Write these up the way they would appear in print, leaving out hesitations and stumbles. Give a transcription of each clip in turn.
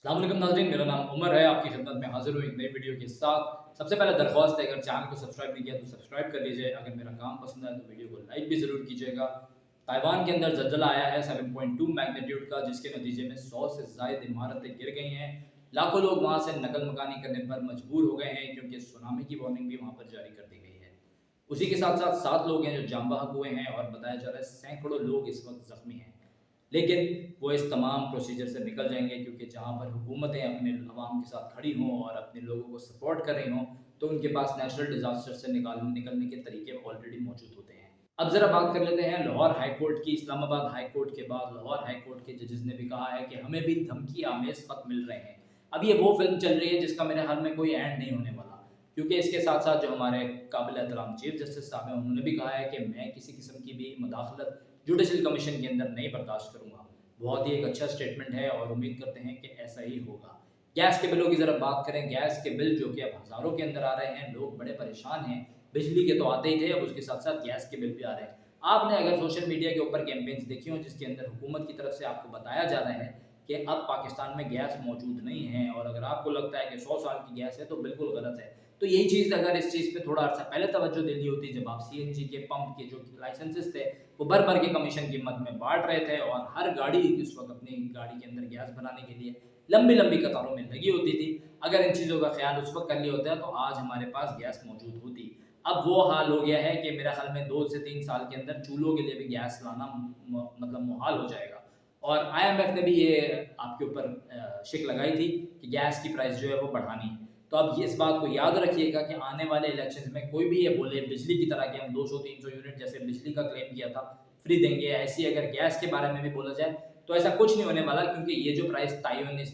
अस्सलाम वालेकुम नाज़रीन, मेरा नाम उमर है। आपकी खिदमत में हाज़िर हूँ एक नई वीडियो के साथ। सबसे पहले दरख्वास्त है, अगर चैनल को सब्सक्राइब नहीं किया तो सब्सक्राइब कर लीजिए। अगर मेरा काम पसंद आए तो वीडियो को लाइक भी ज़रूर कीजिएगा। ताइवान के अंदर ज़लज़ला आया है 7.2 मैग्नीट्यूड का, जिसके नतीजे में 100 से ज़ायद इमारतें गिर गई हैं। लाखों लोग वहाँ से नकल मकानी करने पर मजबूर हो गए हैं, क्योंकि सुनामी की वार्निंग भी वहाँ पर जारी कर दी गई है। उसी के साथ साथ 7 लोग हैं जो जाम बहक हुए हैं, और बताया जा रहा है सैकड़ों लोग इस वक्त ज़ख्मी हैं। लेकिन वो इस तमाम प्रोसीजर से निकल जाएंगे, क्योंकि जहाँ पर हुकूमतें अपने अवाम के साथ खड़ी हों और अपने लोगों को सपोर्ट कर रही हों, तो उनके पास नेचुरल डिज़ास्टर से निकलने के तरीके ऑलरेडी मौजूद होते हैं। अब ज़रा बात कर लेते हैं लाहौर हाई कोर्ट की। इस्लामाबाद हाई कोर्ट के बाद लाहौर हाई कोर्ट के जजेस ने भी कहा है कि हमें भी धमकी आमेज खत मिल रहे हैं। अब ये वो फिल्म चल रही है जिसका मेरे ख्याल में कोई एंड नहीं होने वाला, क्योंकि इसके साथ साथ जो हमारे काबिल एहतराम चीफ जस्टिस साहब हैं, उन्होंने भी कहा है कि मैं किसी किस्म की भी मुदाखलत जुडिशल कमीशन के अंदर नहीं बर्दाश्त करूँगा। बहुत ही एक अच्छा स्टेटमेंट है, और उम्मीद करते हैं कि ऐसा ही होगा। गैस के बिलों की ज़रा बात करें। गैस के बिल जो कि अब हज़ारों के अंदर आ रहे हैं, लोग बड़े परेशान हैं। बिजली के तो आते ही थे, अब उसके साथ साथ गैस के बिल भी आ रहे हैं। आपने अगर सोशल मीडिया के ऊपर कैंपेन्स देखी हों जिसके अंदर हुकूमत की तरफ से आपको बताया जा रहा है कि अब पाकिस्तान में गैस मौजूद नहीं है, और अगर आपको लगता है कि 100 साल की गैस है तो बिल्कुल गलत है। तो यही चीज़, अगर इस चीज़ पे थोड़ा अर्सा पहले तवज्जो दे दी होती, जब आप सीएनजी के पंप के जो लाइसेंसेस थे वो भर भर के कमीशन कीमत में बांट रहे थे, और हर गाड़ी इस वक्त अपनी गाड़ी के अंदर गैस भराने के लिए लंबी लंबी कतारों में लगी होती थी। अगर इन चीज़ों का ख्याल उस वक्त कर लिया होता है तो आज हमारे पास गैस मौजूद होती। अब वो हाल हो गया है कि मेरा ख्याल में 2 से 3 साल के अंदर चूल्हों के लिए भी गैस लाना मतलब मुहाल हो जाएगा। और आईएमएफ ने भी ये आपके ऊपर शिक लगाई थी कि गैस की प्राइस जो है वो बढ़ानी है। तो अब ये इस बात को याद रखिएगा कि आने वाले इलेक्शंस में कोई भी ये बोले बिजली की तरह कि हम 200-300 यूनिट जैसे बिजली का क्लेम किया था फ्री देंगे, ऐसी अगर गैस के बारे में भी बोला जाए तो ऐसा कुछ नहीं होने वाला, क्योंकि ये जो प्राइस तयन इस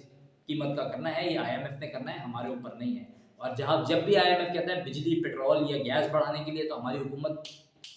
कीमत का करना है ये आईएमएफ ने करना है, हमारे ऊपर नहीं है। और जहाँ जब भी आईएमएफ कहता है बिजली पेट्रोल या गैस बढ़ाने के लिए, तो हमारी हुकूमत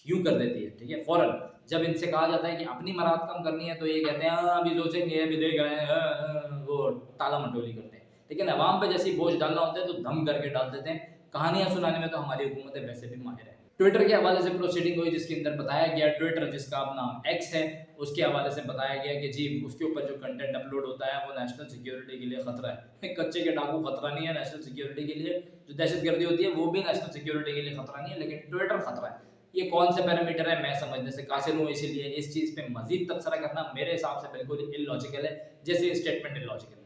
यूँ कर देती है, ठीक है, फ़ौरन। जब इनसे कहा जाता है कि अपनी मराद कम करनी है तो ये कहते हैं हाँ अभी सोचेंगे, अभी देख रहे हैं, वो टाला मटोली करते हैं। लेकिन अवाम पे जैसे ही बोझ डालना होता है तो धम करके डाल देते हैं। कहानियाँ सुनाने में तो हमारी हुकूमतें वैसे भी माहिर है। ट्विटर के हवाले से प्रोसीडिंग हुई, जिसके अंदर बताया गया, ट्विटर जिसका अब नाम एक्स है, उसके हवाले से बताया गया कि जी उसके ऊपर जो कंटेंट अपलोड होता है वो नेशनल सिक्योरिटी के लिए खतरा है। कच्चे के डाकू खतरा नहीं है नेशनल सिक्योरिटी के लिए, जो दहशतगर्दी होती है वो भी नेशनल सिक्योरिटी के लिए खतरा नहीं है, लेकिन ट्विटर खतरा है। ये कौन से पैरामीटर है मैं समझने से कासिर हूँ, इसीलिए इस चीज़ पे मजीद तबसरा करना मेरे हिसाब से बिल्कुल इलॉजिकल है, जैसे स्टेटमेंट इलॉजिकल है।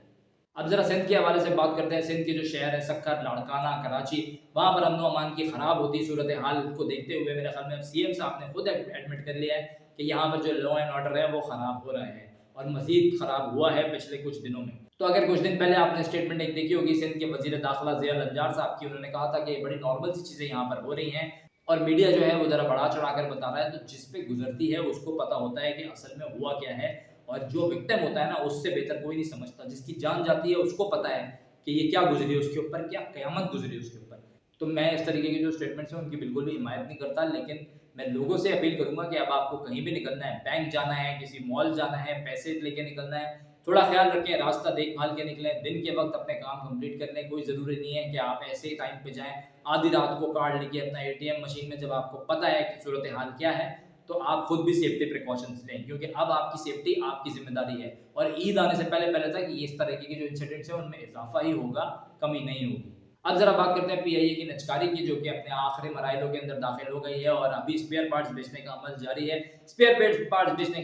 अब ज़रा सिंध के हवाले से बात करते हैं। सिंध के जो शहर है सक्कर, लाड़काना, कराची, वहाँ पर अमन अमान की ख़राब होती सूरत हाल को देखते हुए मेरे ख्याल में अब सीएम साहब ने खुद एडमिट कर लिया है कि यहाँ पर जो लॉ एंड ऑर्डर है वो ख़राब हो रहा है, और मज़ीद ख़राब हुआ है पिछले कुछ दिनों में। तो अगर कुछ दिन पहले आपने स्टेटमेंट एक देखी होगी सिंध के वज़ीर दाखिला ज़िया लंजार साहब की, उन्होंने कहा था कि बड़ी नॉर्मल सी चीज़ें यहाँ पर हो रही हैं, और मीडिया जो है वो ज़रा बढ़ा चढ़ा कर बता रहा है। तो जिस पे गुजरती है उसको पता होता है कि असल में हुआ क्या है, और जो विक्टिम होता है ना उससे बेहतर कोई नहीं समझता। जिसकी जान जाती है उसको पता है कि ये क्या गुजरी है उसके ऊपर, क्या क़यामत गुजरी है उसके ऊपर। तो मैं इस तरीके के जो स्टेटमेंट्स हैं उनकी बिल्कुल भी हिमायत नहीं करता, लेकिन मैं लोगों से अपील करूँगा कि अब आपको कहीं भी निकलना है, बैंक जाना है, किसी मॉल जाना है, पैसे लेके निकलना है, थोड़ा ख़्याल रखें, रास्ता देख-भाल के निकलें, दिन के वक़्त अपने काम कंप्लीट कर लें। कोई ज़रूरी नहीं है कि आप ऐसे ही टाइम पे जाएँ, आधी रात को कार्ड लेके अपना एटीएम मशीन में, जब आपको पता है कि सूरत हाल क्या है, तो आप खुद भी सेफ्टी प्रिकॉशंस लें, क्योंकि अब आपकी सेफ्टी आपकी ज़िम्मेदारी है। और ईद आने से पहले-पहले तक इस तरीके के जो इंसिडेंट्स हैं उनमें इज़ाफ़ा ही होगा, कमी नहीं होगी। अब ज़रा बात करते हैं पीआईए की निचकारी की, जो कि अपने आखिरी मराइलों के अंदर दाखिल हो गई है, और अभी स्पेयर पार्ट्स बेचने का अमल जारी है। स्पेयर पार्ट्स बेचने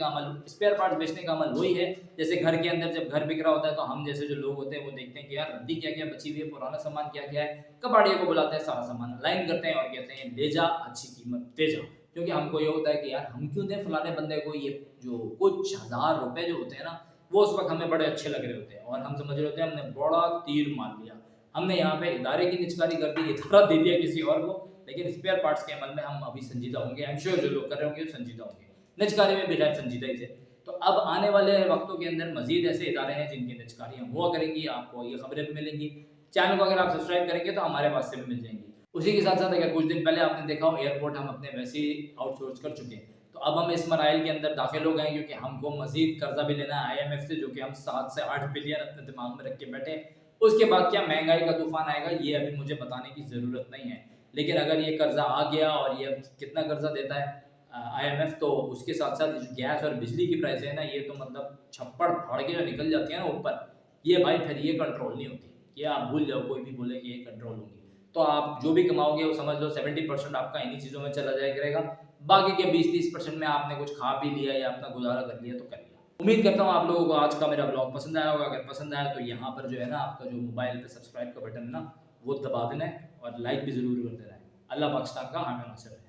का अमल वही है, जैसे घर के अंदर जब घर बिक रहा होता है तो हम जैसे जो लोग होते हैं वो देखते हैं कि यार रद्दी क्या-क्या बची हुई है, पुराना सामान क्या-क्या है, कबाड़िए को बुलाते हैं, सारा सामान अलाइन करते हैं और कहते हैं ले जा, अच्छी कीमत दे जा। क्योंकि हमको ये होता है कि यार हम क्यों दें फलाने बंदे को ये जो कुछ हज़ार रुपए जो होते हैं ना, वो उस वक़्त हमें बड़े अच्छे लग रहे होते हैं, और हम समझ रहे होते हैं हमने बड़ा तीर मार लिया। हमने यहाँ पे इदारे की निचकारी कर दी, इदारा दे दिया किसी और को, लेकिन स्पेयर पार्ट्स के अमल में हम अभी संजीदा होंगे। आई एम श्योर जो लोग कर रहे होंगे वो संजीदा होंगे। निचकारी में भी खैर संजीदा ही थे। तो अब आने वाले वक़्तों के अंदर मज़ीद ऐसे इदारे हैं जिनकी निचकारियाँ हुआ करेंगी, आपको ये खबरें भी मिलेंगी। चैनल को अगर आप सब्सक्राइब करेंगे तो हमारे पास से भी मिल जाएँगी। उसी के साथ-साथ अगर कुछ दिन पहले आपने देखा हो एयरपोर्ट हम अपने वैसे ही आउटसोर्स कर चुके हैं। तो अब हम इस मराइल के अंदर दाखिल हो गए हैं, क्योंकि हमको मज़ीद कर्ज़ा भी लेना है आईएमएफ से, जो कि हम 7 से 8 बिलियन अपने दिमाग में रख के बैठे हैं। उसके बाद क्या महँगाई का तूफ़ान आएगा ये अभी मुझे बताने की ज़रूरत नहीं है। लेकिन अगर ये कर्ज़ा आ गया, और ये अब कितना कर्ज़ा देता है आईएमएफ, तो उसके साथ-साथ जो गैस और बिजली की प्राइसें हैं ना, ये तो मतलब छप्पड़ फाड़ के जो निकल जाती है ना ऊपर, ये भाई फिर ये कंट्रोल नहीं होती, ये आप भूल जाओ, कोई भी बोले कि ये कंट्रोल होगी। तो आप जो भी कमाओगे वो समझ लो 70% आपका इन्हीं चीज़ों में चला जाया करेगा, बाकी के 20-30% में आपने कुछ खा पी लिया या अपना गुजारा कर लिया तो कर लिया। उम्मीद करता हूँ आप लोगों को आज का मेरा ब्लॉग पसंद आया होगा। अगर पसंद आया तो यहाँ पर जो है ना आपका जो मोबाइल पे सब्सक्राइब का बटन है ना वो दबा देना है और लाइक भी ज़रूर कर देना है। अल्लाह पाकिस्तान का हामी नासिर है।